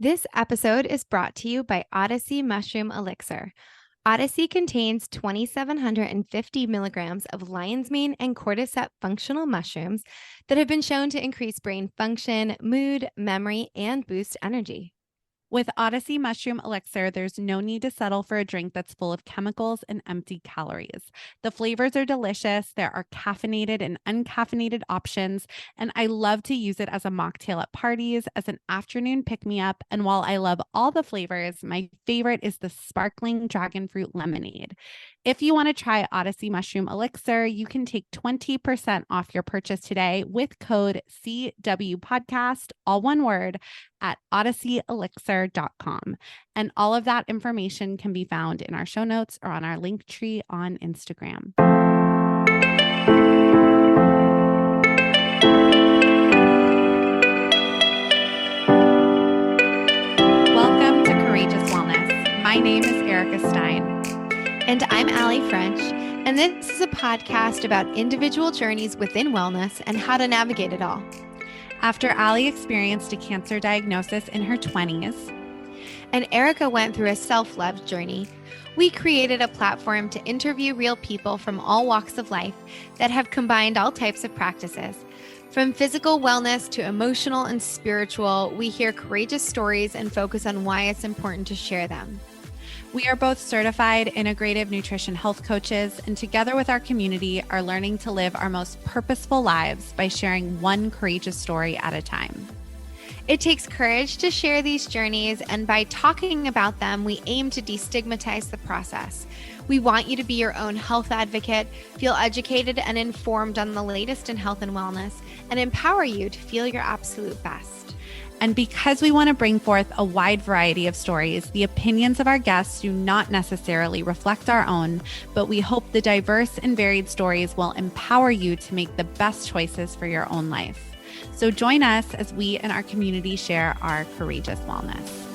This episode is brought to you by Odyssey Mushroom Elixir. Odyssey contains 2,750 milligrams of lion's mane and cordyceps functional mushrooms that have been shown to increase brain function, mood, memory, and boost energy. With Odyssey Mushroom Elixir, there's no need to settle for a drink that's full of chemicals and empty calories. The flavors are delicious. There are caffeinated and uncaffeinated options, and I love to use it as a mocktail at parties, as an afternoon pick-me-up. And while I love all the flavors, my favorite is the sparkling dragon fruit lemonade. If you want to try Odyssey Mushroom Elixir, you can take 20% off your purchase today with code CWPodcast, all one word, at odysseyelixir.com. And all of that information can be found in our show notes or on our link tree on Instagram. Welcome to Courageous Wellness. My name is Erica Stein. And I'm Allie French, and this is a podcast about individual journeys within wellness and how to navigate it all. After Allie experienced a cancer diagnosis in her 20s, and Erica went through a self-love journey, we created a platform to interview real people from all walks of life that have combined all types of practices. From physical wellness to emotional and spiritual, we hear courageous stories and focus on why it's important to share them. We are both certified integrative nutrition health coaches, and together with our community are learning to live our most purposeful lives by sharing one courageous story at a time. It takes courage to share these journeys, and by talking about them, we aim to destigmatize the process. We want you to be your own health advocate, feel educated and informed on the latest in health and wellness, and empower you to feel your absolute best. And because we want to bring forth a wide variety of stories, the opinions of our guests do not necessarily reflect our own, but we hope the diverse and varied stories will empower you to make the best choices for your own life. So join us as we and our community share our courageous wellness.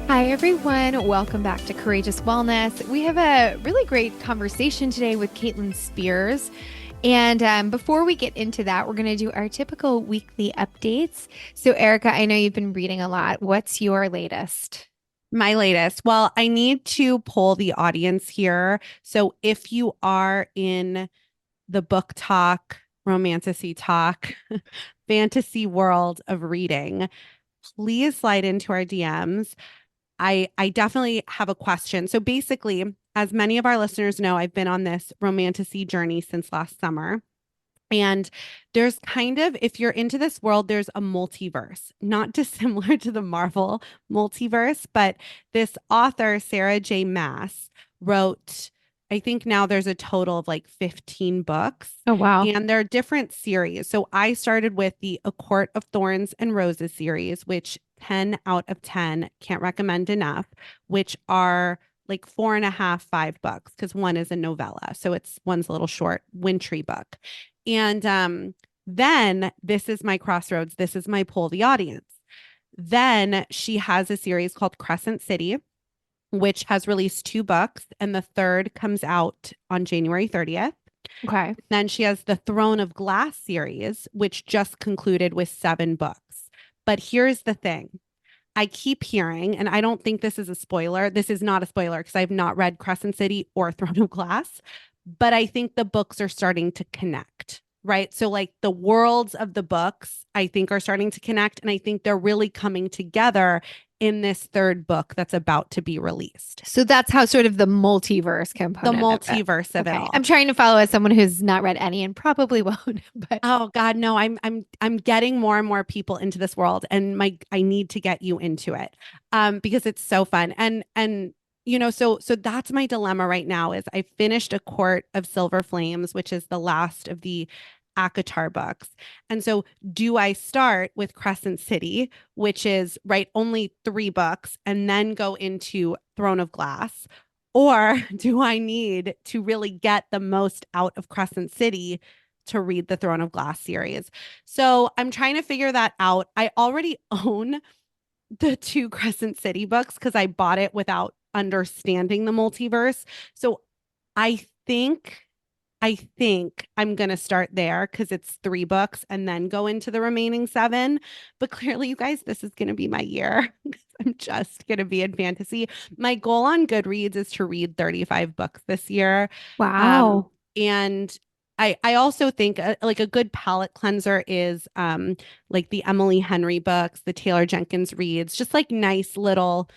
Hi, everyone. Welcome back to Courageous Wellness. We have a really great conversation today with Caitlin Spears. And before we get into that, we're going to do our typical weekly updates. So, Erica, I know you've been reading a lot. What's your latest? My latest. Well, I need to poll the audience here. So if you are in the book talk, romantasy talk, fantasy world of reading, please slide into our DMs. I definitely have a question. So basically, as many of our listeners know, I've been on this romantasy journey since last summer. And there's kind of, if you're into this world, there's a multiverse, not dissimilar to the Marvel multiverse, but this author, Sarah J. Maas, wrote, I think now there's a total of like 15 books. Oh, wow. And they're different series. So I started with the A Court of Thorns and Roses series, which 10 out of 10, can't recommend enough, which are like 4.5, 5 books, because one is a novella. So one's a little short, wintry book. And then this is my crossroads. This is my poll the audience. Then she has a series called Crescent City, which has released 2 books, and the third comes out on January 30th. Okay. Then she has the Throne of Glass series, which just concluded with 7 books. But here's the thing. I keep hearing, and I don't think this is a spoiler. This is not a spoiler because I've not read Crescent City or Throne of Glass, but I think the books are starting to connect, right? So like the worlds of the books, I think are starting to connect. And I think they're really coming together in this third book that's about to be released. So that's how sort of the multiverse component. The multiverse of it all. I'm trying to follow as someone who's not read any and probably won't. But oh God, no, I'm getting more and more people into this world, and I need to get you into it because it's so fun. And you know, so that's my dilemma right now is I finished A Court of Silver Flames, which is the last of the ACOTAR books. And so do I start with Crescent City, which is only 3 books, and then go into Throne of Glass? Or do I need to really get the most out of Crescent City to read the Throne of Glass series? So I'm trying to figure that out. I already own the 2 Crescent City books because I bought it without understanding the multiverse. So I think I think I'm going to start there because it's 3 books and then go into the remaining 7. But clearly, you guys, this is going to be my year. I'm just going to be in fantasy. My goal on Goodreads is to read 35 books this year. Um, Wow. and I also think like a good palate cleanser is like the Emily Henry books, the Taylor Jenkins reads, just like nice little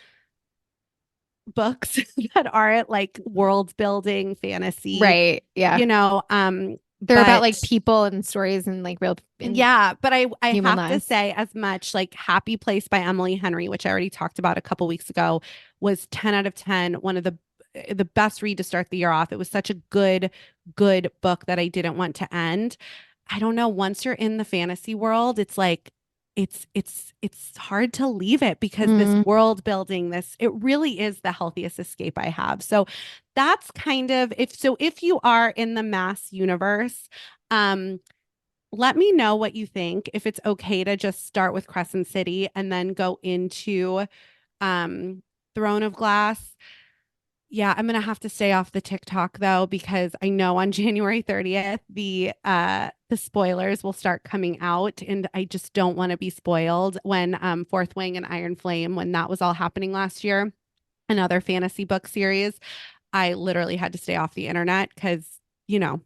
books that aren't like world building fantasy, Right. Yeah. you know. They're about like But people and stories and like real in yeah, but I human have to lives. say, as much like Happy Place by Emily Henry, which I already talked about a couple weeks ago, was 10 out of 10, one of the best read to start the year off. It was such a good book that I didn't want to end. I don't know, once you're in the fantasy world, it's like it's hard to leave it because this Mm. world building, this it really is the healthiest escape I have. So that's kind of if you are in the mass universe, um let me know what you think. If it's okay to just start with Crescent City and then go into um Throne of Glass. Yeah, I'm gonna have to stay off the TikTok though, because I know on January 30th the spoilers will start coming out, and I just don't want to be spoiled when Fourth Wing and Iron Flame, when that was all happening last year, another fantasy book series. I literally had to stay off the internet because, you know,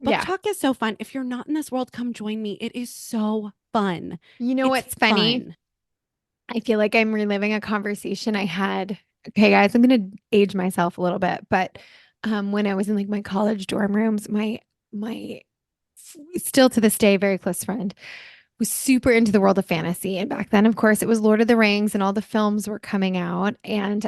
book Yeah. talk is so fun. If you're not in this world, come join me. It is so fun. You know It's what's funny? fun. I feel like I'm reliving a conversation I had. Okay, guys, I'm gonna age myself a little bit, but when I was in like my college dorm rooms, my still to this day very close friend was super into the world of fantasy. And back then, of course, it was Lord of the Rings and all the films were coming out. And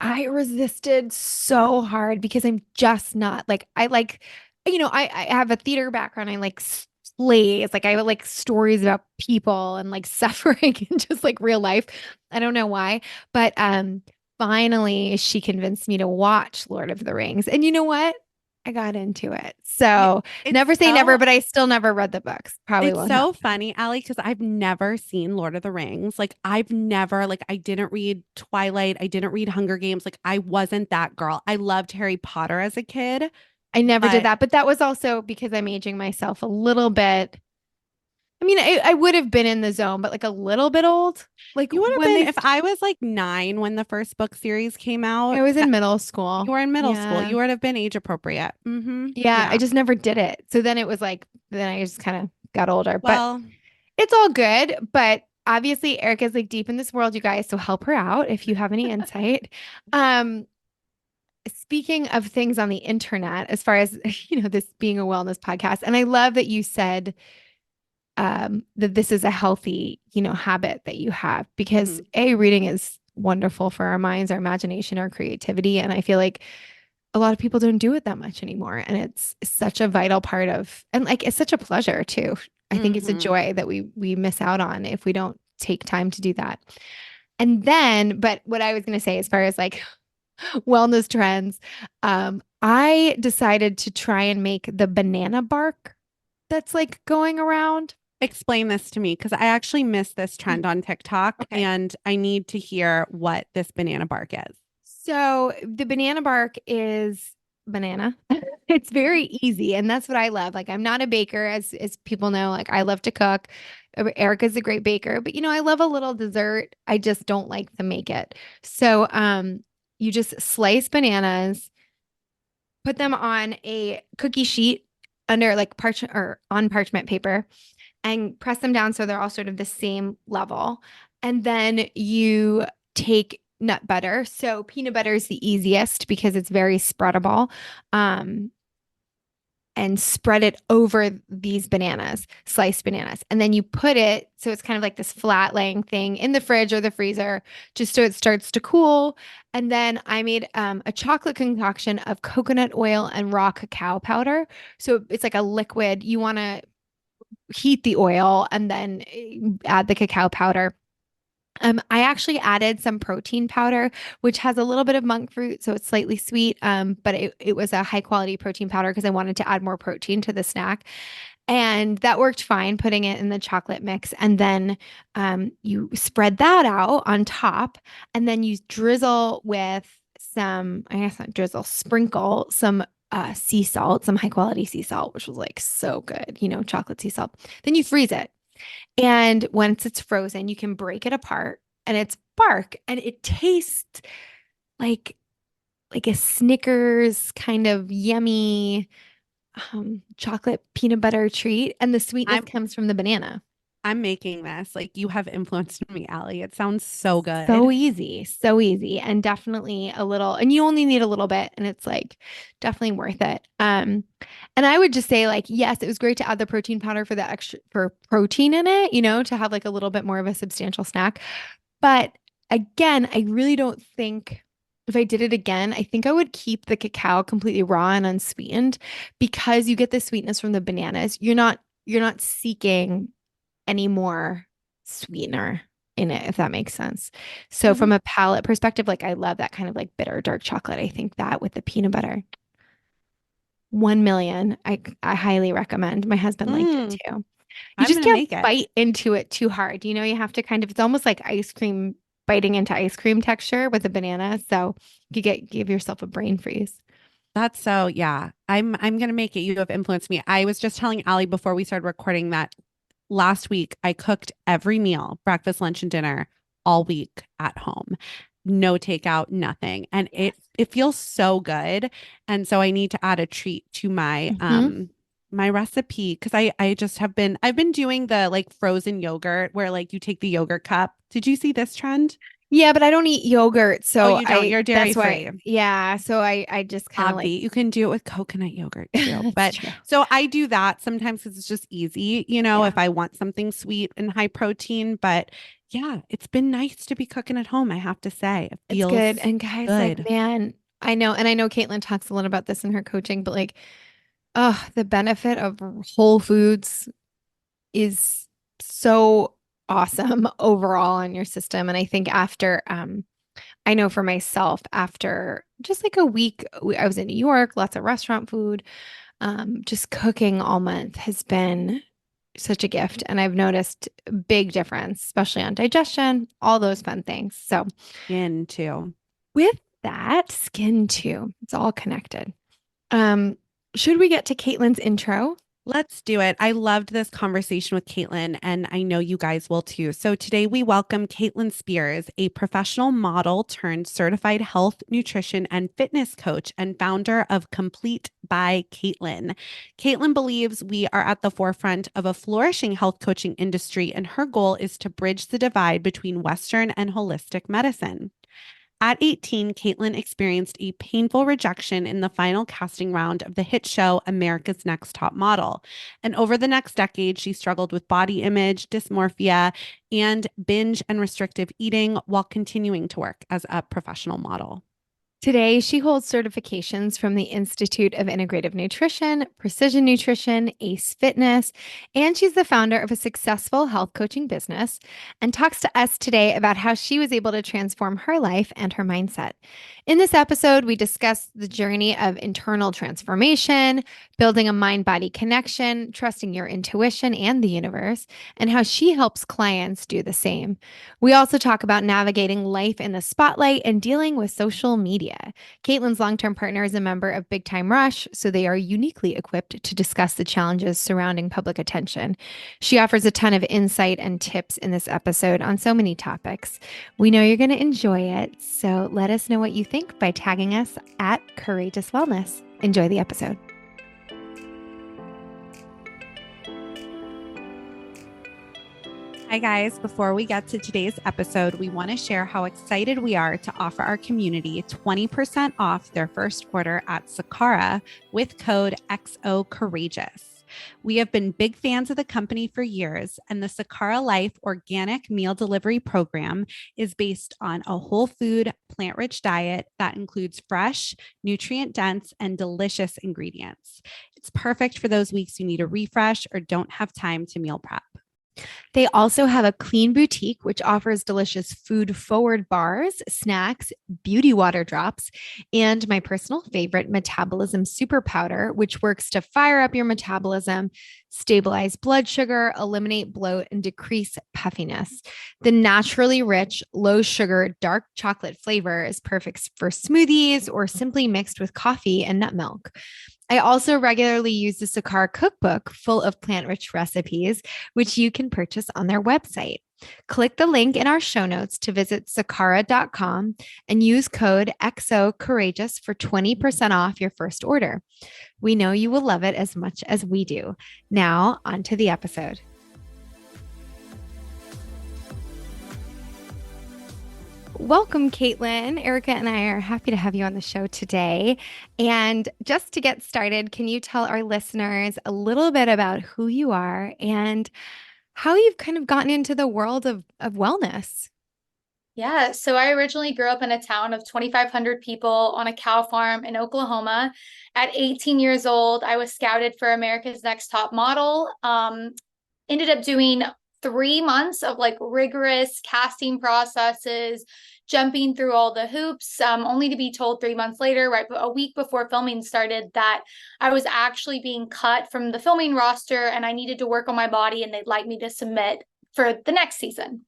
I resisted so hard because I'm just not like I like, I have a theater background. I like plays, like I like stories about people and like suffering and just like real life. I don't know why, but finally she convinced me to watch Lord of the Rings. And you know what? I got into it. Yeah, So it's never say never, so but I still never read the books. Probably it's won't so happen. funny, Allie, because I've never seen Lord of the Rings. Like I've never like I didn't read Twilight, I didn't read Hunger Games. Like I wasn't that girl. I loved Harry Potter as a kid, I never did but that, but that was also because I'm aging myself a little bit. I mean, I would have been in the zone, but like a little bit old. Like you would have when been they, if I was like 9 when the first book series came I out. was in That middle you school. were in middle school. Yeah. You would have been age appropriate. Mm-hmm. Yeah. I Yeah. just never did it. So then it was like, then I just kind of got older, but Well, it's all good. But obviously, Erica's like deep in this world, you guys. So help her out if you have any insight. Um, Speaking of things on the internet, as far as, this being a wellness podcast, and I love that you said that this is a healthy, habit that you have because mhm, reading is wonderful for our minds, our imagination, our creativity. And I feel like a lot of people don't do it that much anymore. And it's such a vital part of, and like, it's such a pleasure too. I think it's a mhm. joy that we miss out on if we don't take time to do that. And then, but what I was going to say, as far as like wellness trends, I decided to try and make the banana bark that's like going around. Explain this to me because I actually missed this trend on TikTok Okay. and I need to hear what this banana bark is. So the banana bark is banana. It's very easy, and that's what I love. Like I'm not a baker, as people know. Like I love to cook. Erica's a great baker, but I love a little dessert. I just don't like to make it. So you just slice bananas, put them on a cookie sheet under like parchment or on parchment paper, and press them down so they're all sort of the same level. And then you take nut butter. So peanut butter is the easiest because it's very spreadable. Um, and spread it over these bananas, sliced bananas. And then you put it so it's kind of like this flat laying thing in the fridge or the freezer just so it starts to cool. And then I made a chocolate concoction of coconut oil and raw cacao powder. So it's like a liquid. You want to heat the oil and then add the cacao powder. I actually added some protein powder, which has a little bit of monk fruit, so it's slightly sweet. But it was a high quality protein powder because I wanted to add more protein to the snack. And that worked fine, putting it in the chocolate mix. And then you spread that out on top, and then you drizzle with some, I guess not drizzle, sprinkle some sea salt, some high quality sea salt, which was like so good, chocolate sea salt. Then you freeze it. And once it's frozen, you can break it apart and it's bark and it tastes like a Snickers kind of yummy chocolate peanut butter treat. And the sweetness I'm comes from the banana. I'm making this. Like you have influenced me, Allie. It sounds so So good. easy, so easy, and definitely a little, and you only need a little bit, and it's like definitely worth it. And I would just say, like, yes, it was great to add the protein powder for the extra for protein in it, to have like a little bit more of a substantial snack. But again, I really don't think if I did it again, I think I would keep the cacao completely raw and unsweetened because you get the sweetness from the bananas. You're not seeking any more sweetener in it, if that makes sense. So Mhm. from a palate perspective, like I love that kind of like bitter dark chocolate. I think that with the peanut butter, 1 million, I highly recommend. My husband liked it Mm, too. You I'm just gonna can't make it. bite into it too hard. You have to kind of, it's almost like ice cream biting into ice cream texture with a banana. So you give yourself a brain freeze. That's so yeah. I'm gonna make it. You have influenced me. I was just telling Allie before we started recording that last week I cooked every meal, breakfast, lunch, and dinner all week at home. No takeout, nothing. And Yes. it feels so good. And so I need to add a treat to Hmm. my recipe because I just I've been doing the like frozen yogurt where like you take the yogurt cup. Did you see this trend? Yeah, but I don't eat yogurt. Oh, So you don't. You're dairy that's why, free. yeah. So I just kind of like, Obvi. You can do it with coconut yogurt too. that's But true. so I do that sometimes because it's just easy, Yeah. if I want something sweet and high protein. But yeah, it's been nice to be cooking at home, I have to say. It It's good. feels And guys, like, good. man, I know, and I know Caitlin talks a lot about this in her coaching, but like, oh, the benefit of whole foods is so awesome overall on your system. And I think after, I know for myself, after just like a week, I was in New York, lots of restaurant food, just cooking all month has been such a gift. And I've noticed a big difference, especially on digestion, all those fun things. So Skin too. with that, skin too, it's all connected. Um, should we get to Caitlin's intro? Let's do it. I loved this conversation with Caitlin, and I know you guys will too. So today we welcome Caitlin Spears, a professional model turned certified health, nutrition, and fitness coach and founder of Complete by Caitlin. Caitlin believes we are at the forefront of a flourishing health coaching industry, and her goal is to bridge the divide between Western and holistic medicine. At 18, Caitlin experienced a painful rejection in the final casting round of the hit show America's Next Top Model. And over the next decade, she struggled with body image, dysmorphia, and binge and restrictive eating while continuing to work as a professional model. Today, she holds certifications from the Institute of Integrative Nutrition, Precision Nutrition, ACE Fitness, and she's the founder of a successful health coaching business and talks to us today about how she was able to transform her life and her mindset. In this episode, we discuss the journey of internal transformation, building a mind body connection, trusting your intuition and the universe, and how she helps clients do the same. We also talk about navigating life in the spotlight and dealing with social media. Caitlin's long term partner is a member of Big Time Rush, so they are uniquely equipped to discuss the challenges surrounding public attention. She offers a ton of insight and tips in this episode on so many topics. We know you're going to enjoy it, so let us know what you think by tagging us at Courageous Wellness. Enjoy the episode. Hi, guys. Before we get to today's episode, we want to share how excited we are to offer our community 20% off their first order at Sakara with code xocourageous. We have been big fans of the company for years, and the Sakara Life organic meal delivery program is based on a whole food, plant rich diet that includes fresh, nutrient dense, and delicious ingredients. It's perfect for those weeks you need a refresh or don't have time to meal prep. They also have a clean boutique, which offers delicious food forward bars, snacks, beauty water drops, and my personal favorite, metabolism super powder, which works to fire up your metabolism, stabilize blood sugar, eliminate bloat, and decrease puffiness. The naturally rich, low sugar, dark chocolate flavor is perfect for smoothies or simply mixed with coffee and nut milk. I also regularly use the Sakara cookbook full of plant rich recipes, which you can purchase on their website. Click the link in our show notes to visit sakara.com and use code xocourageous for 20% off your first order. We know you will love it as much as we do. Now, on to the episode. Welcome, Caitlin. Erica and I are happy to have you on the show today. And just to get started, can you tell our listeners a little bit about who you are and how you've kind of gotten into the world of wellness? Yeah, so I originally grew up in a town of 2,500 people on a cow farm in Oklahoma. At 18 years old, I was scouted for America's Next Top Model. Ended up doing 3 months of like rigorous casting processes, jumping through all the hoops, only to be told 3 months later, right a week before filming started, that I was actually being cut from the filming roster and I needed to work on my body and they'd like me to submit for the next season.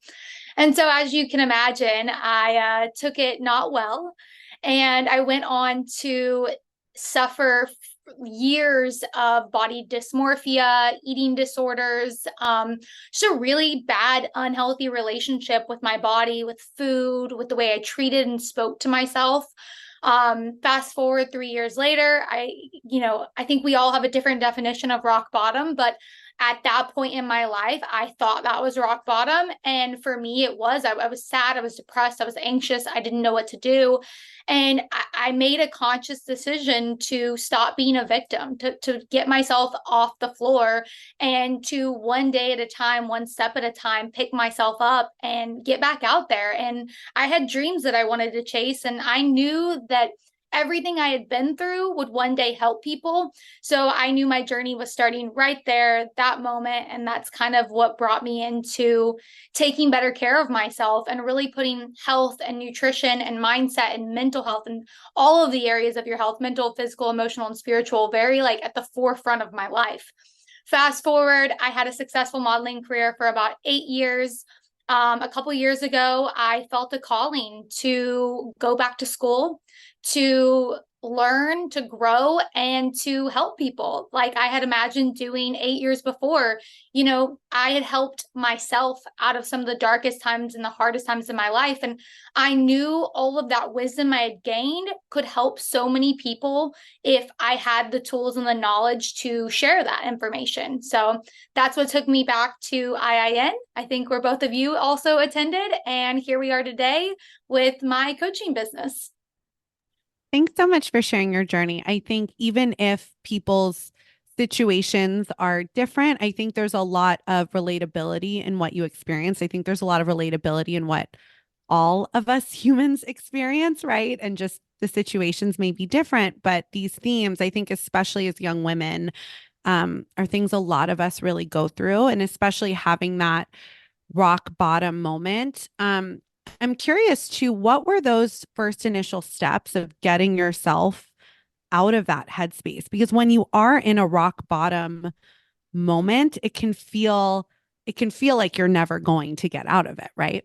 And so, as you can imagine, I took it not well. And I went on to suffer years of body dysmorphia, eating disorders, just a really bad, unhealthy relationship with my body, with food, with the way I treated and spoke to myself. Fast forward 3 years later, I think we all have a different definition of rock bottom, but at that point in my life, I thought that was rock bottom. And for me, it was. I was sad. I was depressed. I was anxious. I didn't know what to do. And I made a conscious decision to stop being a victim, to get myself off the floor and to one day at a time, one step at a time, pick myself up and get back out there. And I had dreams that I wanted to chase. And I knew that everything I had been through would one day help people. So I knew my journey was starting right there, that moment. And that's kind of what brought me into taking better care of myself and really putting health and nutrition and mindset and mental health and all of the areas of your health, mental, physical, emotional, and spiritual, very like at the forefront of my life. Fast forward, I had a successful modeling career for about 8 years. A couple years ago, I felt a calling to go back to school, to learn, to grow, and to help people like I had imagined doing 8 years before. I had helped myself out of some of the darkest times and the hardest times in my life. And I knew all of that wisdom I had gained could help so many people if I had the tools and the knowledge to share that information. So that's what took me back to IIN. I think where both of you also attended. And here we are today with my coaching business. Thanks so much for sharing your journey. I think even if people's situations are different, I think there's a lot of relatability in what you experience. I think there's a lot of relatability in what all of us humans experience, right? And just the situations may be different, but these themes, I think, especially as young women, are things a lot of us really go through, and especially having that rock bottom moment. I'm curious too, what were those first initial steps of getting yourself out of that headspace? Because when you are in a rock bottom moment, it can feel like you're never going to get out of it, right?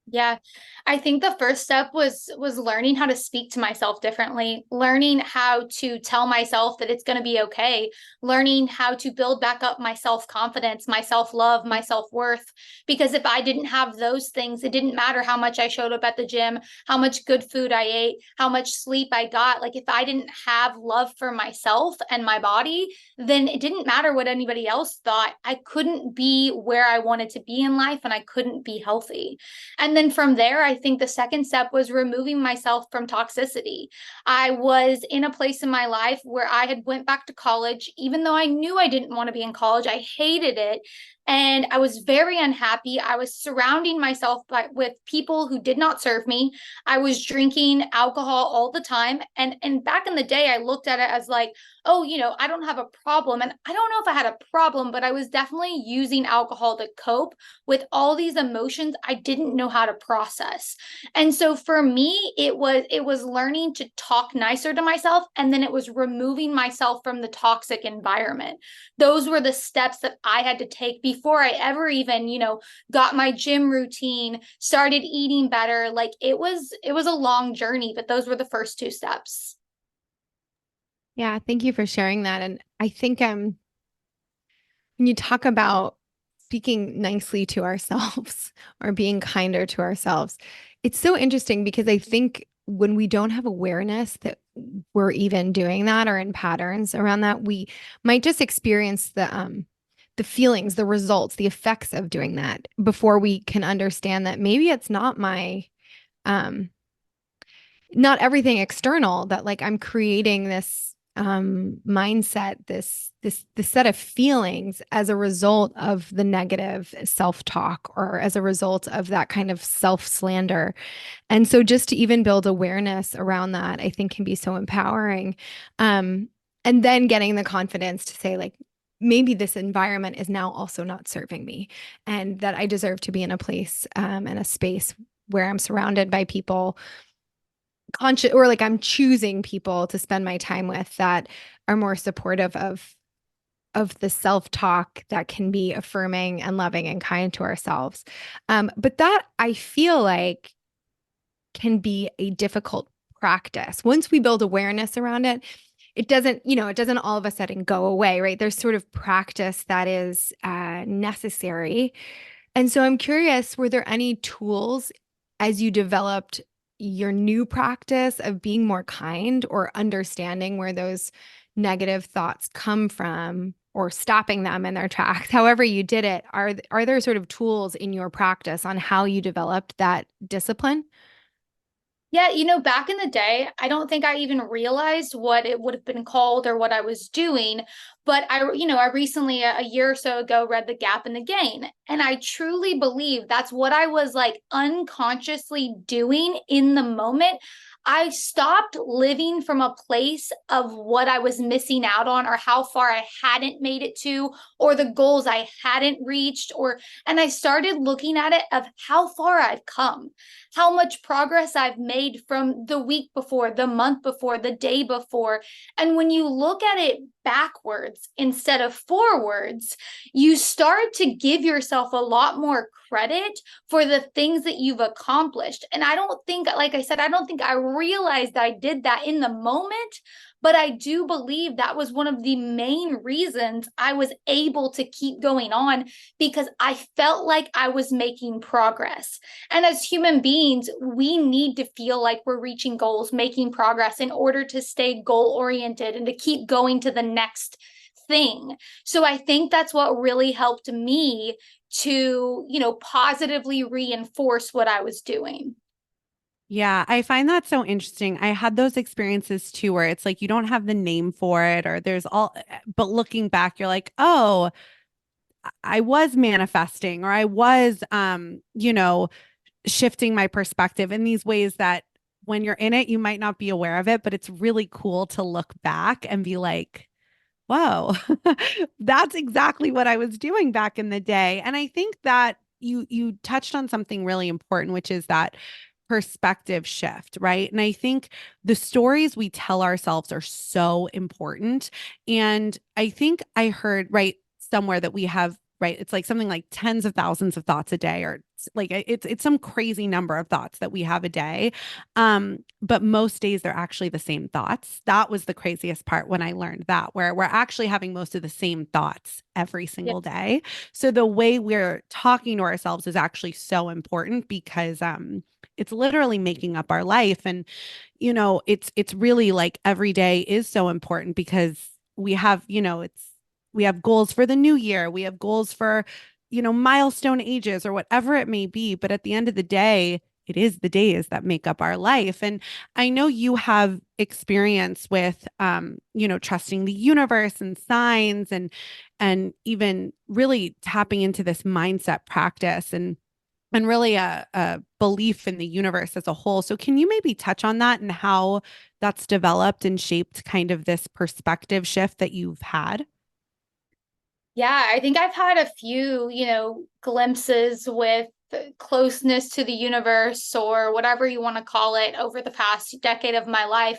Yeah, I think the first step was learning how to speak to myself differently, learning how to tell myself that it's going to be okay, learning how to build back up my self-confidence, my self-love, my self-worth. Because if I didn't have those things, it didn't matter how much I showed up at the gym, how much good food I ate, how much sleep I got. Like if I didn't have love for myself and my body, then it didn't matter what anybody else thought. I couldn't be where I wanted to be in life and I couldn't be healthy. And then from there, I think the second step was removing myself from toxicity. I was in a place in my life where I had went back to college, even though I knew I didn't want to be in college. I hated it. and I was very unhappy. I was surrounding myself with people who did not serve me. I was drinking alcohol all the time. And back in the day, I looked at it as like, oh, I don't have a problem. And I don't know if I had a problem, but I was definitely using alcohol to cope with all these emotions I didn't know how to process. And so for me, it was learning to talk nicer to myself, and then it was removing myself from the toxic environment. Those were the steps that I had to take before I ever even, got my gym routine, started eating better. Like it was a long journey, but those were the first two steps. Yeah, thank you for sharing that. And I think when you talk about speaking nicely to ourselves or being kinder to ourselves, it's so interesting because I think when we don't have awareness that we're even doing that or in patterns around that, we might just experience the feelings, the results, the effects of doing that before we can understand that maybe it's not um not everything external, that like I'm creating this mindset, this set of feelings as a result of the negative self-talk or as a result of that kind of self-slander. And so just to even build awareness around that, I think can be so empowering. And then getting the confidence to say, like, maybe this environment is now also not serving me, and that I deserve to be in a place and a space where I'm surrounded by people conscious, or like I'm choosing people to spend my time with that are more supportive of the self-talk that can be affirming and loving and kind to ourselves. But that I feel like can be a difficult practice. Once we build awareness around it, it doesn't all of a sudden go away, right? There's sort of practice that is necessary. And so I'm curious, were there any tools as you developed your new practice of being more kind or understanding where those negative thoughts come from or stopping them in their tracks, however you did it? Are there sort of tools in your practice on how you developed that discipline? Yeah, back in the day, I don't think I even realized what it would have been called or what I was doing. But I recently, a year or so ago, read The Gap and the Gain. And I truly believe that's what I was like unconsciously doing in the moment. I stopped living from a place of what I was missing out on or how far I hadn't made it to or the goals I hadn't reached, and I started looking at it of how far I've come, how much progress I've made from the week before, the month before, the day before. And when you look at it backwards instead of forwards, you start to give yourself a lot more credit for the things that you've accomplished. And I don't think, like I said, I don't think I realized I did that in the moment, but I do believe that was one of the main reasons I was able to keep going on, because I felt like I was making progress. And as human beings, we need to feel like we're reaching goals, making progress in order to stay goal oriented and to keep going to the next thing. So I think that's what really helped me to, positively reinforce what I was doing. Yeah, I find that so interesting. I had those experiences too, where it's like you don't have the name for it, or there's but looking back, you're like, oh, I was manifesting, or I was, shifting my perspective in these ways that when you're in it, you might not be aware of it, but it's really cool to look back and be like, whoa, that's exactly what I was doing back in the day. And I think that you touched on something really important, which is that perspective shift, right? And I think the stories we tell ourselves are so important. And I think I heard right somewhere that we have, right, it's like something like tens of thousands of thoughts a day, or like it's some crazy number of thoughts that we have a day. But most days they're actually the same thoughts. That was the craziest part when I learned that, where we're actually having most of the same thoughts every Yeah. single day. So the way we're talking to ourselves is actually so important, because it's literally making up our life. And it's really like every day is so important, because we have, we have goals for the new year, we have goals for milestone ages or whatever it may be, but at the end of the day, it is the days that make up our life. And I know you have experience with, trusting the universe and signs, and even really tapping into this mindset practice, and really a belief in the universe as a whole. So can you maybe touch on that and how that's developed and shaped kind of this perspective shift that you've had? Yeah, I think I've had a few, glimpses with closeness to the universe or whatever you want to call it over the past decade of my life.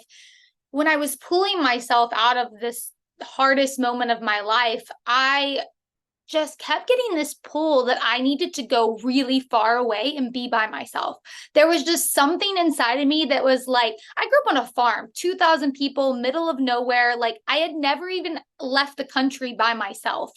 When I was pulling myself out of this hardest moment of my life, I just kept getting this pull that I needed to go really far away and be by myself. There was just something inside of me that was like, I grew up on a farm, 2,000 people, middle of nowhere. Like I had never even left the country by myself.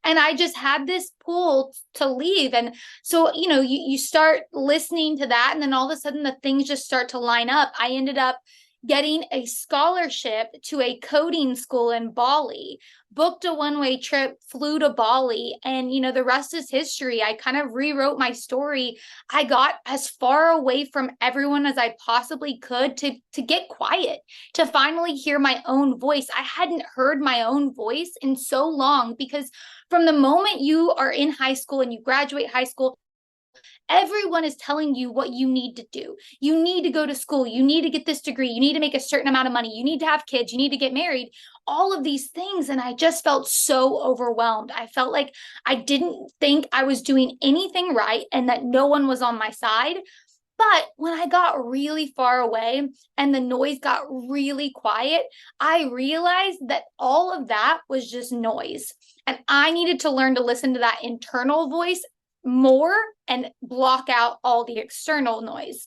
And I just had this pull to leave. And so, you start listening to that. And then all of a sudden the things just start to line up. I ended up getting a scholarship to a coding school in Bali, booked a one-way trip, flew to Bali, and the rest is history. I kind of rewrote my story. I got as far away from everyone as I possibly could to get quiet, to finally hear my own voice. I hadn't heard my own voice in so long, because from the moment you are in high school and you graduate high school, everyone is telling you what you need to do. You need to go to school. You need to get this degree. You need to make a certain amount of money. You need to have kids. You need to get married. All of these things. And I just felt so overwhelmed. I felt like I didn't think I was doing anything right and that no one was on my side. But when I got really far away and the noise got really quiet, I realized that all of that was just noise. And I needed to learn to listen to that internal voice more and block out all the external noise.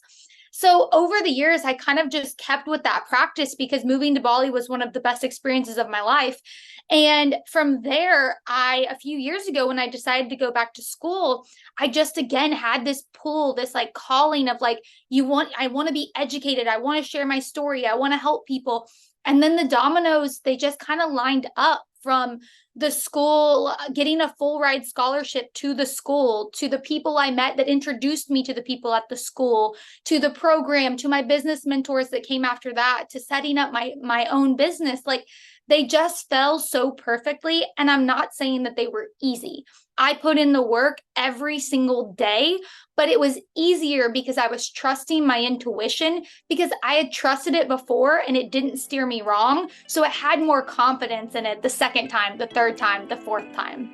So over the years, I kind of just kept with that practice because moving to Bali was one of the best experiences of my life. And from there, a few years ago, when I decided to go back to school, I just again had this pull, this like calling of like, I want to be educated. I want to share my story. I want to help people. And then the dominoes, they just kind of lined up, from the school, getting a full ride scholarship to the school, to the people I met that introduced me to the people at the school, to the program, to my business mentors that came after that, to setting up my own business. Like they just fell so perfectly. And I'm not saying that they were easy. I put in the work every single day, but it was easier because I was trusting my intuition, because I had trusted it before and it didn't steer me wrong. So I had more confidence in it the second time, the third time, the fourth time.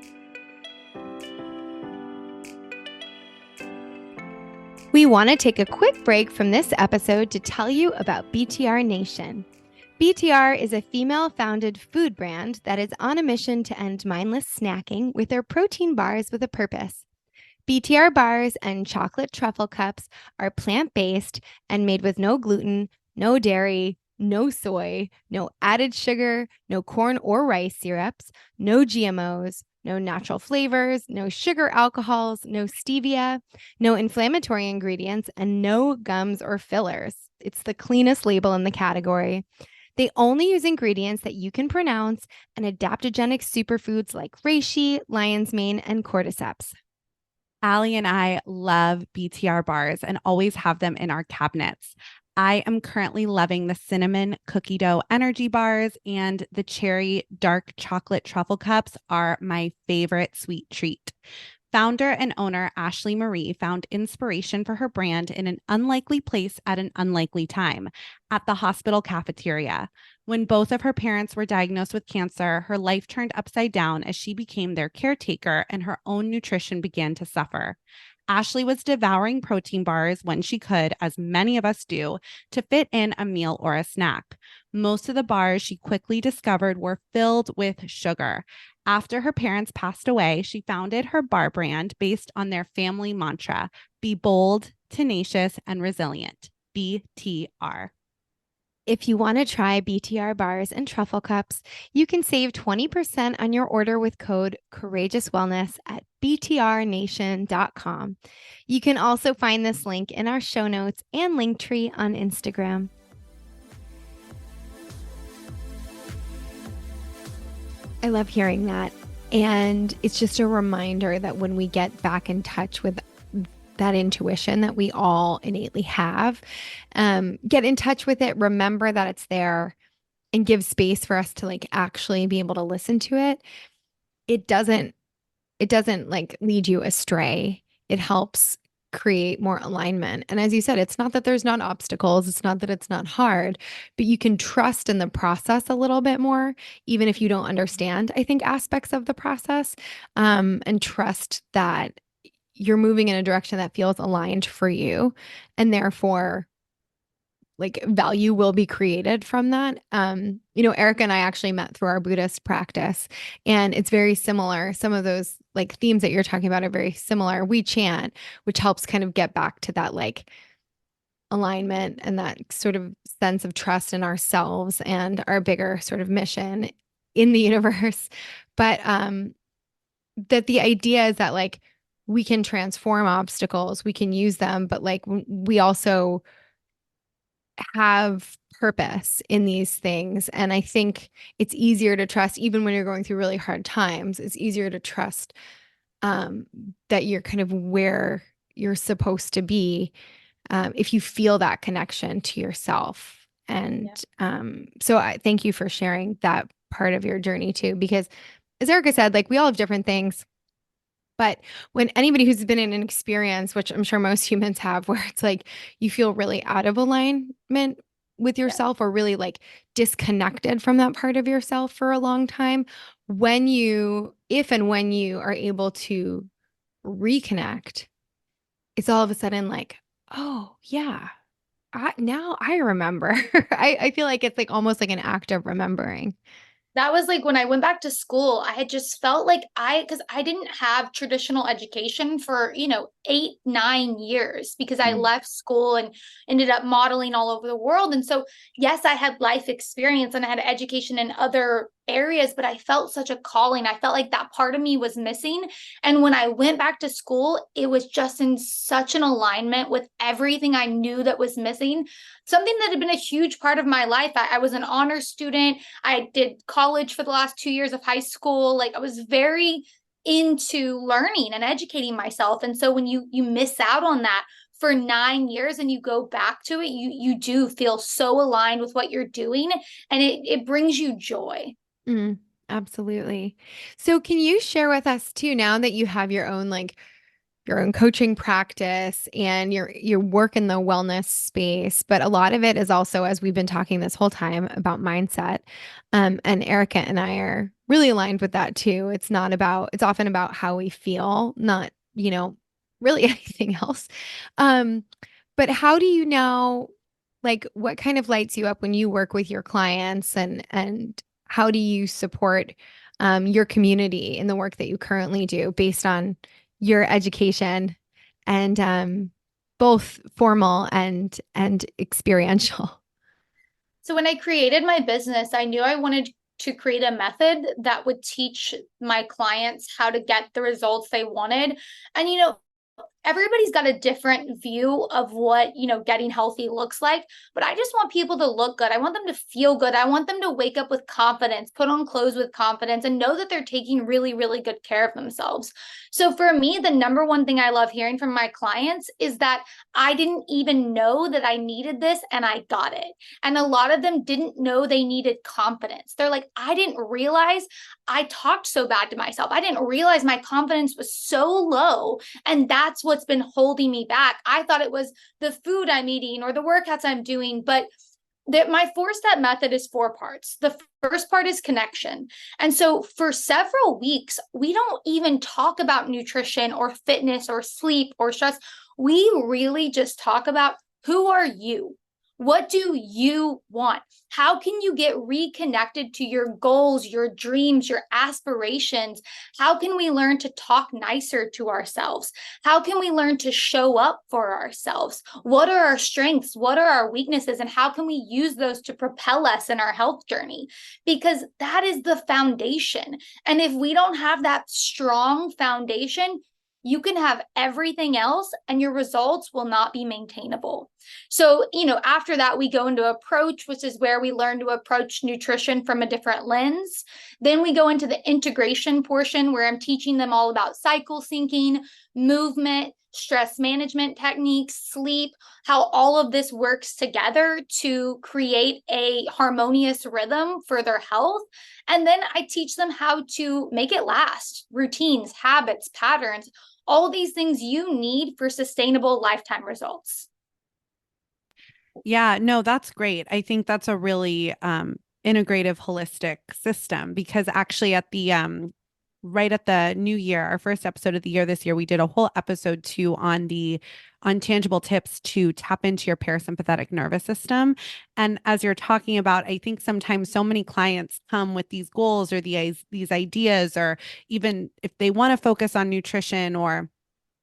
We want to take a quick break from this episode to tell you about BTR Nation. BTR is a female-founded food brand that is on a mission to end mindless snacking with their protein bars with a purpose. BTR bars and chocolate truffle cups are plant-based and made with no gluten, no dairy, no soy, no added sugar, no corn or rice syrups, no GMOs, no natural flavors, no sugar alcohols, no stevia, no inflammatory ingredients, and no gums or fillers. It's the cleanest label in the category. They only use ingredients that you can pronounce and adaptogenic superfoods like reishi, lion's mane, and cordyceps. Allie and I love BTR bars and always have them in our cabinets. I am currently loving the cinnamon cookie dough energy bars, and the cherry dark chocolate truffle cups are my favorite sweet treat. Founder and owner Ashley Marie found inspiration for her brand in an unlikely place at an unlikely time, at the hospital cafeteria. When both of her parents were diagnosed with cancer, her life turned upside down as she became their caretaker and her own nutrition began to suffer. Ashley was devouring protein bars when she could, as many of us do, to fit in a meal or a snack. Most of the bars she quickly discovered were filled with sugar. After her parents passed away, she founded her bar brand based on their family mantra: be bold, tenacious, and resilient. BTR. If you want to try BTR bars and truffle cups, you can save 20% on your order with code Courageous Wellness at btrnation.com. You can also find this link in our show notes and Linktree on Instagram. I love hearing that. And it's just a reminder that when we get back in touch with that intuition that we all innately have. Get in touch with it, remember that it's there, and give space for us to like actually be able to listen to it. It doesn't like lead you astray. It helps create more alignment. And as you said, it's not that there's not obstacles, it's not that it's not hard, but you can trust in the process a little bit more, even if you don't understand, I think, aspects of the process, and trust that you're moving in a direction that feels aligned for you, and therefore like value will be created from that. Erica and I actually met through our Buddhist practice, and it's very similar. Some of those like themes that you're talking about are very similar. We chant, which helps kind of get back to that like alignment and that sort of sense of trust in ourselves and our bigger sort of mission in the universe. But that the idea is that like we can transform obstacles, we can use them, but like we also have purpose in these things. And I think it's easier to trust, even when you're going through really hard times, it's easier to trust that you're kind of where you're supposed to be, if you feel that connection to yourself. And so I thank you for sharing that part of your journey too, because as Erica said, like we all have different things. But when anybody who's been in an experience, which I'm sure most humans have, where it's like you feel really out of alignment with yourself or really like disconnected from that part of yourself for a long time, if and when you are able to reconnect, it's all of a sudden like, oh yeah, now I remember. I feel like it's like almost like an act of remembering. That was like when I went back to school, I had just felt like because I didn't have traditional education for, 8, 9 years because I left school and ended up modeling all over the world. And so, yes, I had life experience and I had education in other areas, but I felt such a calling. I felt like that part of me was missing. And when I went back to school, it was just in such an alignment with everything I knew that was missing. Something that had been a huge part of my life. I was an honor student. I did college for the last 2 years of high school. Like I was very into learning and educating myself. And so when you miss out on that for 9 years and you go back to it, you do feel so aligned with what you're doing, and it brings you joy. Absolutely. So can you share with us too, now that you have your own coaching practice and your work in the wellness space, but a lot of it is also, as we've been talking this whole time, about mindset. And Erica and I are really aligned with that too. It's often about how we feel, not, really anything else. But how do you know, like, what kind of lights you up when you work with your clients, and how do you support your community in the work that you currently do based on your education and both formal and experiential? So when I created my business, I knew I wanted to create a method that would teach my clients how to get the results they wanted. And, everybody's got a different view of what, getting healthy looks like, but I just want people to look good. I want them to feel good. I want them to wake up with confidence, put on clothes with confidence, and know that they're taking really, really good care of themselves. So for me, the number one thing I love hearing from my clients is that I didn't even know that I needed this and I got it. And a lot of them didn't know they needed confidence. They're like, I didn't realize I talked so bad to myself. I didn't realize my confidence was so low. And that's what's been holding me back. I thought it was the food I'm eating or the workouts I'm doing, but my 4-step method is 4 parts. The first part is connection. And so for several weeks, we don't even talk about nutrition or fitness or sleep or stress. We really just talk about, who are you? What do you want? How can you get reconnected to your goals, your dreams, your aspirations? How can we learn to talk nicer to ourselves? How can we learn to show up for ourselves? What are our strengths? What are our weaknesses? And how can we use those to propel us in our health journey? Because that is the foundation. And if we don't have that strong foundation, you can have everything else and your results will not be maintainable. So, after that, we go into approach, which is where we learn to approach nutrition from a different lens. Then we go into the integration portion where I'm teaching them all about cycle syncing, movement, stress management techniques, sleep, how all of this works together to create a harmonious rhythm for their health. And then I teach them how to make it last, routines, habits, patterns, all these things you need for sustainable lifetime results. Yeah, no, that's great. I think that's a really integrative, holistic system because actually at the right at the new year, our first episode of the year this year, we did a whole episode too on the untangible tips to tap into your parasympathetic nervous system. And as you're talking about, I think sometimes so many clients come with these goals or these ideas, or even if they want to focus on nutrition or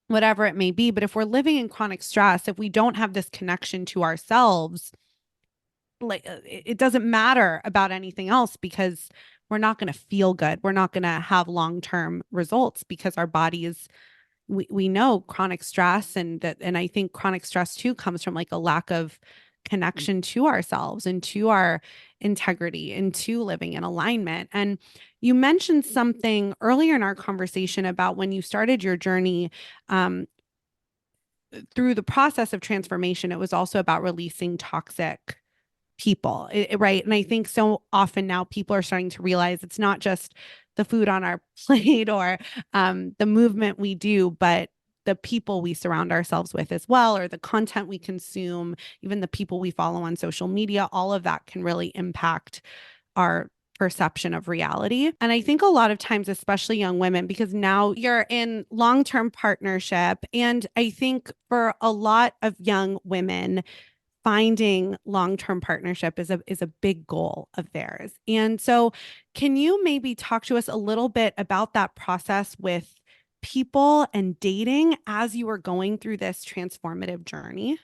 whatever it may be. But if we're living in chronic stress, if we don't have this connection to ourselves, like it doesn't matter about anything else because we're not going to feel good. We're not going to have long-term results because our body is, we know chronic stress and I think chronic stress too comes from like a lack of connection to ourselves and to our integrity and to living in alignment. And you mentioned something earlier in our conversation about when you started your journey through the process of transformation, it was also about releasing toxic people, right? And I think so often now people are starting to realize it's not just the food on our plate or the movement we do, but the people we surround ourselves with as well, or the content we consume, even the people we follow on social media, all of that can really impact our perception of reality. And I think a lot of times, especially young women, because now you're in long-term partnership. And I think for a lot of young women, finding long-term partnership is a big goal of theirs. And so can you maybe talk to us a little bit about that process with people and dating as you were going through this transformative journey?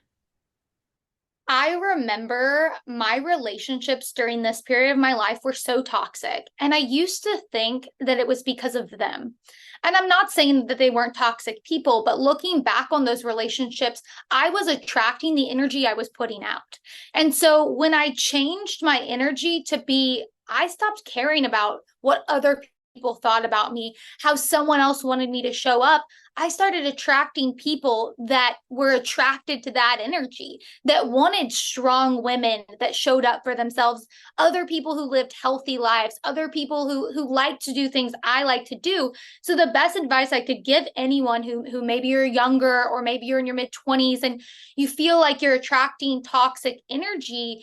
I remember my relationships during this period of my life were so toxic. And I used to think that it was because of them. And I'm not saying that they weren't toxic people, but looking back on those relationships, I was attracting the energy I was putting out. And so when I changed my energy to be, I stopped caring about what other people thought about me, how someone else wanted me to show up. I started attracting people that were attracted to that energy, that wanted strong women that showed up for themselves, other people who lived healthy lives, other people who like to do things I like to do. So the best advice I could give anyone who maybe you're younger or maybe you're in your mid-20s and you feel like you're attracting toxic energy,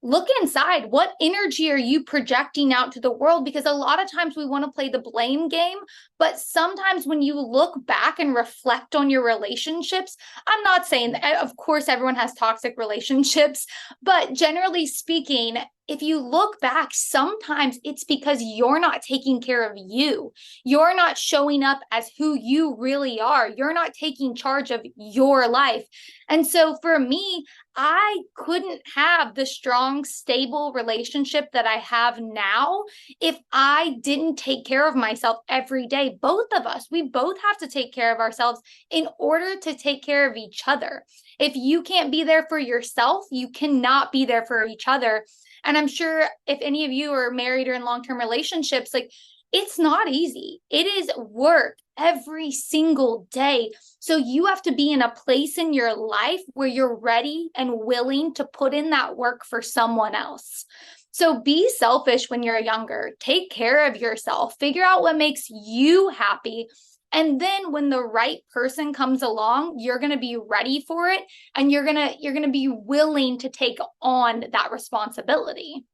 look inside. What energy are you projecting out to the world? Because a lot of times we want to play the blame game, but sometimes when you look back and reflect on your relationships, I'm not saying that, of course, everyone has toxic relationships, but generally speaking, if you look back, sometimes it's because you're not taking care of you. You're not showing up as who you really are. You're not taking charge of your life. And so for me, I couldn't have the strong, stable relationship that I have now if I didn't take care of myself every day. Both of us, we both have to take care of ourselves in order to take care of each other. If you can't be there for yourself, you cannot be there for each other. And I'm sure if any of you are married or in long-term relationships, like it's not easy. It is work every single day. So you have to be in a place in your life where you're ready and willing to put in that work for someone else. So be selfish when you're younger. Take care of yourself. Figure out what makes you happy. And then when the right person comes along, you're going to be ready for it and you're going to be willing to take on that responsibility.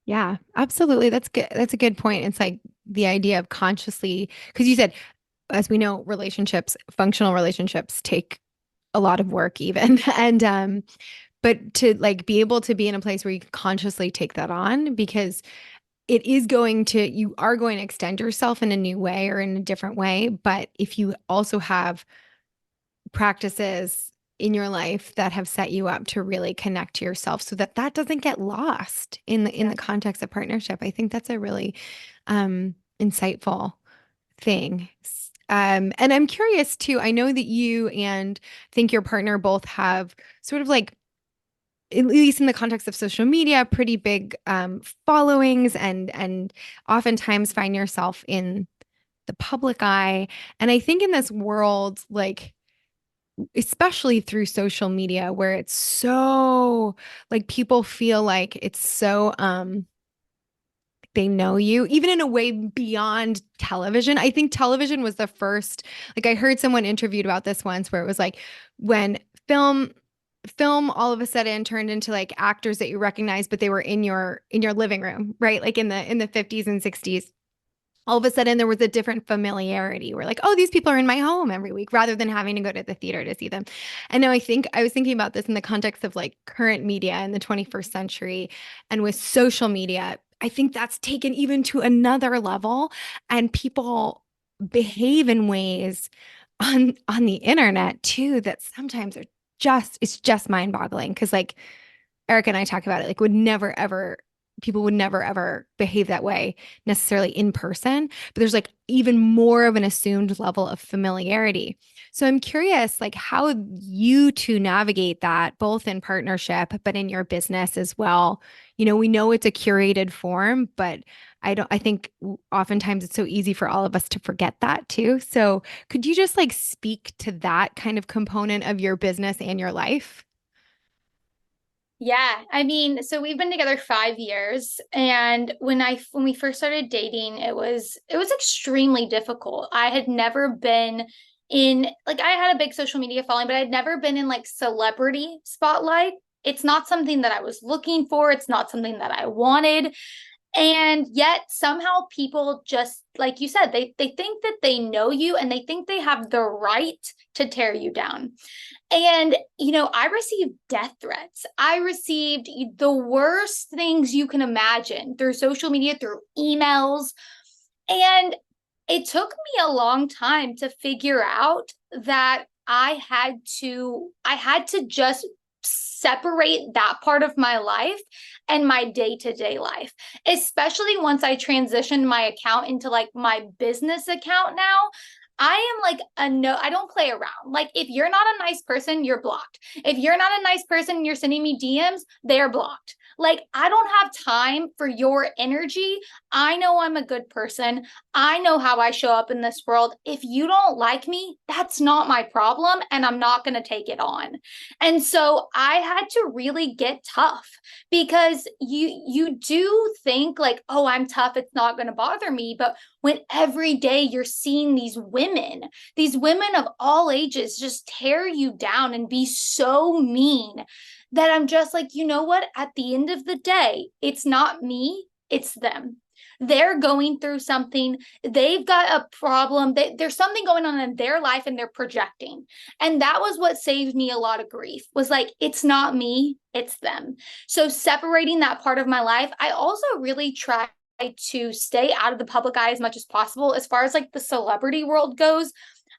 Yeah, absolutely. That's good. That's a good point. It's like the idea of consciously, because you said, as we know, relationships, functional relationships take a lot of work even. And but to like be able to be in a place where you can consciously take that on because it is going to, you are going to extend yourself in a new way or in a different way. But if you also have practices in your life that have set you up to really connect to yourself so that that doesn't get lost in the context of partnership, I think that's a really insightful thing. And I'm curious too, I know that you and I think your partner both have sort of like at least in the context of social media, pretty big followings, and oftentimes find yourself in the public eye. And I think in this world, like especially through social media, where it's so like people feel like it's so they know you, even in a way beyond television. I think television was the first, like I heard someone interviewed about this once where it was like when film all of a sudden turned into like actors that you recognize, but they were in your living room, right? Like in the 50s and 60s. All of a sudden there was a different familiarity. We're like, oh, these people are in my home every week rather than having to go to the theater to see them. And now I think I was thinking about this in the context of like current media in the 21st century and with social media. I think that's taken even to another level, and people behave in ways on the internet too that sometimes are just it's just mind-boggling, because like Erica and I talk about it, like people would never ever behave that way necessarily in person, but there's like even more of an assumed level of familiarity. So I'm curious, like how you two navigate that both in partnership, but in your business as well. We know it's a curated form, but I think oftentimes it's so easy for all of us to forget that too. So could you just like speak to that kind of component of your business and your life? Yeah, I mean, so we've been together 5 years, and when we first started dating, it was extremely difficult. I had never been in like I had a big social media following, but I'd never been in like celebrity spotlight. It's not something that I was looking for. It's not something that I wanted. And yet somehow people just like you said, they think that they know you and they think they have the right to tear you down. And, I received death threats. I received the worst things you can imagine through social media, through emails. And it took me a long time to figure out that I had to just separate that part of my life and my day-to-day life, especially once I transitioned my account into like my business account now. I am like no, I don't play around. Like if you're not a nice person, you're blocked. If you're not a nice person and you're sending me DMs, they're blocked. Like I don't have time for your energy. I know I'm a good person. I know how I show up in this world. If you don't like me, that's not my problem and I'm not going to take it on. And so I had to really get tough, because you do think like, "Oh, I'm tough. It's not going to bother me." But when every day you're seeing these women of all ages just tear you down and be so mean, that I'm just like, you know what? At the end of the day, it's not me, it's them. They're going through something. They've got a problem. There's something going on in their life and they're projecting. And that was what saved me a lot of grief, was like, it's not me, it's them. So separating that part of my life, I also really try to stay out of the public eye as much as possible. As far as like the celebrity world goes,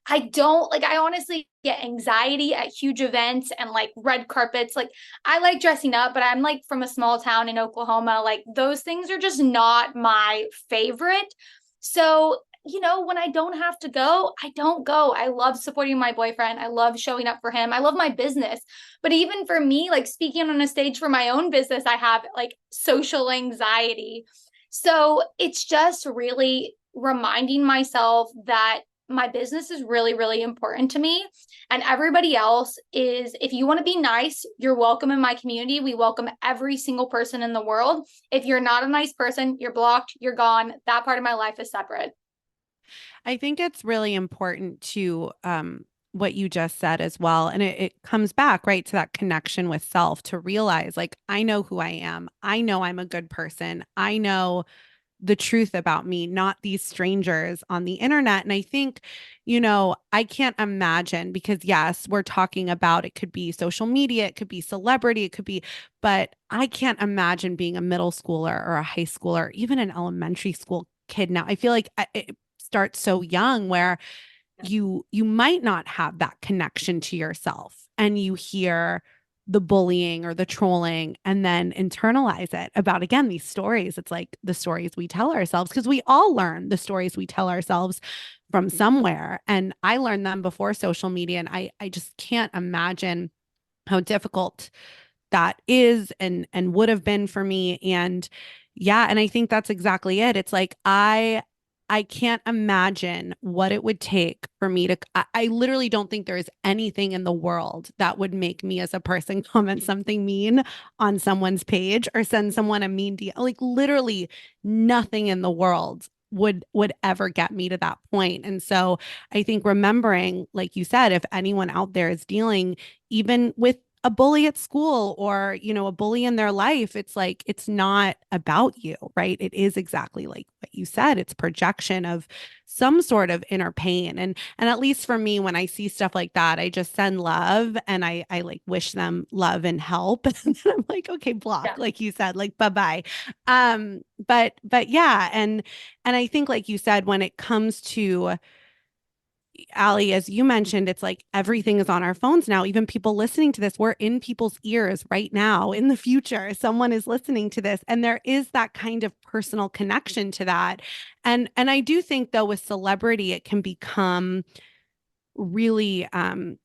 I don't like, I honestly get anxiety at huge events and like red carpets. Like, I like dressing up, but I'm like from a small town in Oklahoma. Like, those things are just not my favorite. So, when I don't have to go, I don't go. I love supporting my boyfriend. I love showing up for him. I love my business. But even for me, like speaking on a stage for my own business, I have like social anxiety. So it's just really reminding myself that my business is really, really important to me. And everybody else is, if you want to be nice, you're welcome in my community. We welcome every single person in the world. If you're not a nice person, you're blocked, you're gone. That part of my life is separate. I think it's really important to what you just said as well. And it comes back right to that connection with self, to realize like, I know who I am. I know I'm a good person. I know the truth about me, not these strangers on the internet. And I think, I can't imagine, because yes, we're talking about, it could be social media, it could be celebrity, it could be, but I can't imagine being a middle schooler or a high schooler, even an elementary school kid now. I feel like it starts so young, where you might not have that connection to yourself, and you hear the bullying or the trolling and then internalize it about, again, these stories. It's like the stories we tell ourselves, because we all learn the stories we tell ourselves from somewhere. And I learned them before social media. And I just can't imagine how difficult that is and would have been for me. And yeah, and I think that's exactly it. It's like I can't imagine what it would take for me to, I literally don't think there is anything in the world that would make me as a person comment something mean on someone's page or send someone a mean deal. Like literally nothing in the world would ever get me to that point. And so I think remembering, like you said, if anyone out there is dealing even with a bully at school or, you know, a bully in their life, it's like, it's not about you, right? It is exactly like what you said. It's projection of some sort of inner pain. And at least for me, when I see stuff like that, I just send love and I like wish them love and help. And then I'm like, okay, block, Yeah. like you said, like bye-bye. But yeah, and I think like you said, when it comes to Allie, as you mentioned, it's like everything is on our phones now. Even people listening to this, we're in people's ears right now. In the future, someone is listening to this, and there is that kind of personal connection to that. And I do think though with celebrity, it can become really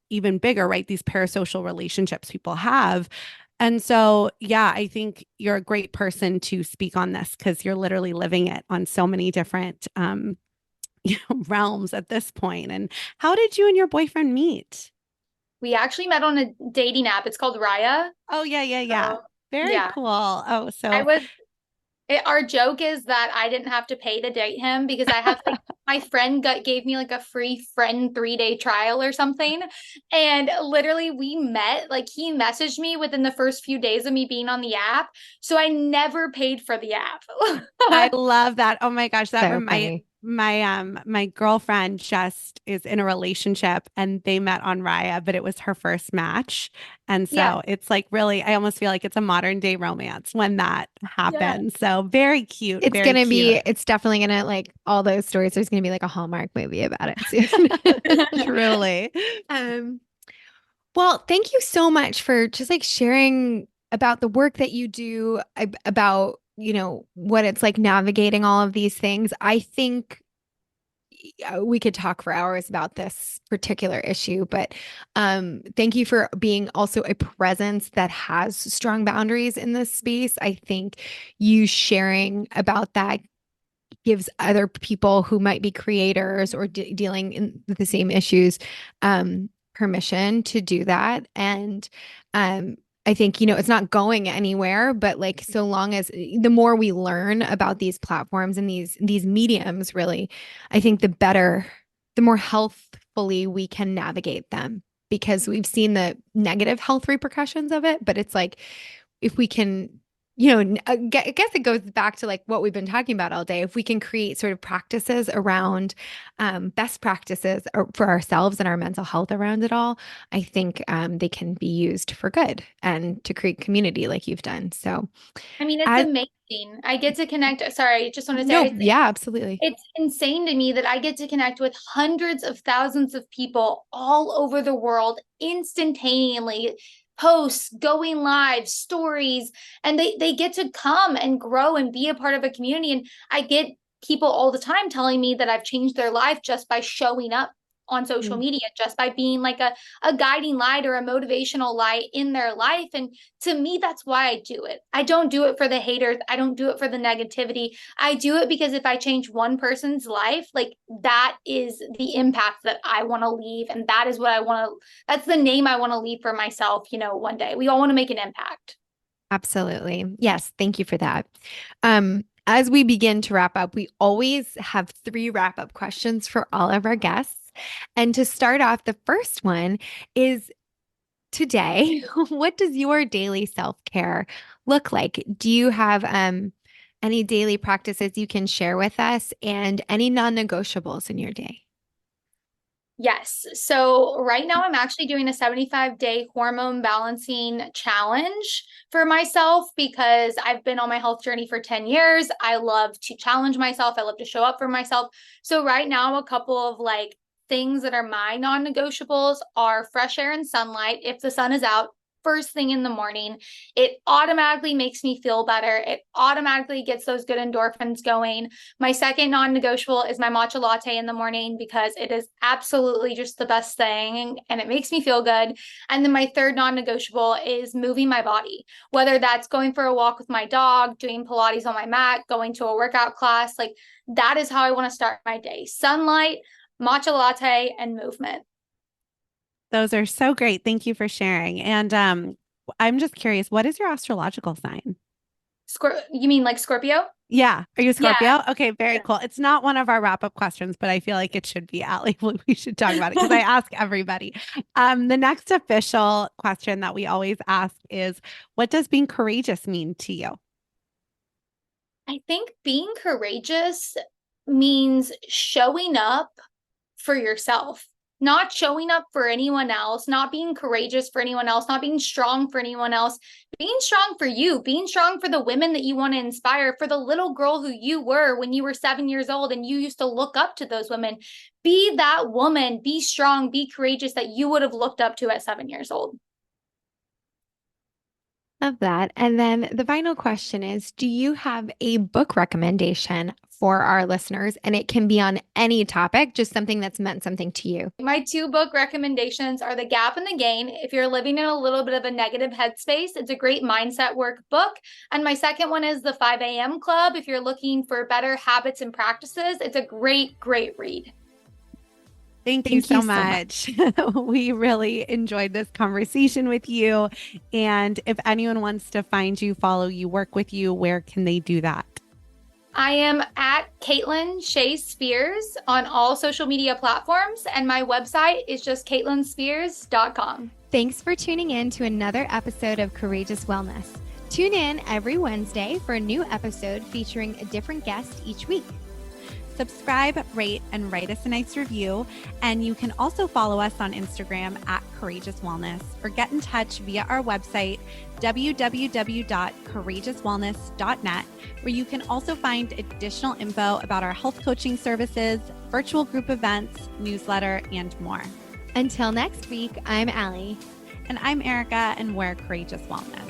even bigger, right? These parasocial relationships people have. And so, yeah, I think you're a great person to speak on this because you're literally living it on so many different realms at this point. And how did you and your boyfriend meet? We actually met on a dating app. It's called Raya. Oh, yeah, yeah, yeah. So, Very yeah, cool. Oh, I so was our joke is that I didn't have to pay to date him because I have like my friend gave me like a free friend 3-day trial or something. And literally we met, like he messaged me within the first few days of me being on the app. So I never paid for the app. I love that. Oh my gosh, that So remind funny. my girlfriend just is in a relationship and they met on Raya, but it was her first match. And Yeah. so it's like really, I almost feel like it's a modern day romance when that Yeah. happens. So very cute, It's very gonna cute. be, it's definitely gonna like all those stories. There's gonna be like a Hallmark movie about it soon. Truly. Um, well, thank you so much for just like sharing about the work that you do, about, you know, what it's like navigating all of these things. I think we could talk for hours about this particular issue, but thank you for being also a presence that has strong boundaries in this space. I think you sharing about that gives other people who might be creators or dealing with the same issues permission to do that. And I think, you know, it's not going anywhere, but like so long as the more we learn about these platforms and these mediums, really, I think the better, the more healthfully we can navigate them because we've seen the negative health repercussions of it. But it's like if we can, you know, I guess it goes back to like what we've been talking about all day. If we can create sort of practices around best practices for ourselves and our mental health around it all, I think they can be used for good and to create community like you've done. So, I mean, it's as amazing. I get to connect. Sorry, I just want to say no, yeah, absolutely. it's insane to me that I get to connect with hundreds of thousands of people all over the world instantaneously, posts, going live, stories, and they get to come and grow and be a part of a community. And I get people all the time telling me that I've changed their life just by showing up on social Mm. media, just by being like a guiding light or a motivational light in their life. And to me, that's why I do it. I don't do it for the haters. I don't do it for the negativity. I do it because if I change one person's life, like that is the impact that I want to leave. And that is what I want to, that's the name I want to leave for myself, you know, one day. We all want to make an impact. Absolutely. Yes, thank you for that. As we begin to wrap up, we always have 3 wrap-up questions for all of our guests. And to start off, the first one is today, what does your daily self-care look like? Do you have any daily practices you can share with us and any non-negotiables in your day? Yes. So right now I'm actually doing a 75-day hormone balancing challenge for myself because I've been on my health journey for 10 years. I love to challenge myself. I love to show up for myself. So right now, a couple of like things that are my non-negotiables are fresh air and sunlight if the sun is out first thing in the morning. It automatically makes me feel better. It automatically gets those good endorphins going. My second non-negotiable is my matcha latte in the morning because it is absolutely just the best thing and it makes me feel good. And then my third non-negotiable is moving my body, whether that's going for a walk with my dog, doing Pilates on my mat, going to a workout class. Like that is how I want to start my day. Sunlight, matcha latte, and movement. Those are so great. Thank you for sharing. And I'm just curious, what is your astrological sign? You mean like Scorpio? Yeah. Are you a Scorpio? Yeah. Okay, very cool. It's not one of our wrap-up questions, but I feel like it should be, Allie. We should talk about it because I ask everybody. The next official question that we always ask is, what does being courageous mean to you? I think being courageous means showing up for yourself, not showing up for anyone else, not being courageous for anyone else, not being strong for anyone else, being strong for you, being strong for the women that you want to inspire, for the little girl who you were when you were 7 years old and you used to look up to those women. Be that woman, be strong, be courageous that you would have looked up to at 7 years old. Love that. And then the final question is, do you have a book recommendation for our listeners? And it can be on any topic, just something that's meant something to you. My 2 book recommendations are The Gap and the Gain. If you're living in a little bit of a negative headspace, it's a great mindset work book. And my second one is The 5 a.m. Club. If you're looking for better habits and practices, it's a great, great read. Thank you so much. We really enjoyed this conversation with you. And if anyone wants to find you, follow you, work with you, where can they do that? I am at Caitlin Shea Spears on all social media platforms, and my website is just CaitlinSpears.com. Thanks for tuning in to another episode of Courageous Wellness. Tune in every Wednesday for a new episode featuring a different guest each week. Subscribe, rate, and write us a nice review. And you can also follow us on Instagram at Courageous Wellness or get in touch via our website, www.courageouswellness.net, where you can also find additional info about our health coaching services, virtual group events, newsletter, and more. Until next week, I'm Allie. And I'm Erica, and we're Courageous Wellness.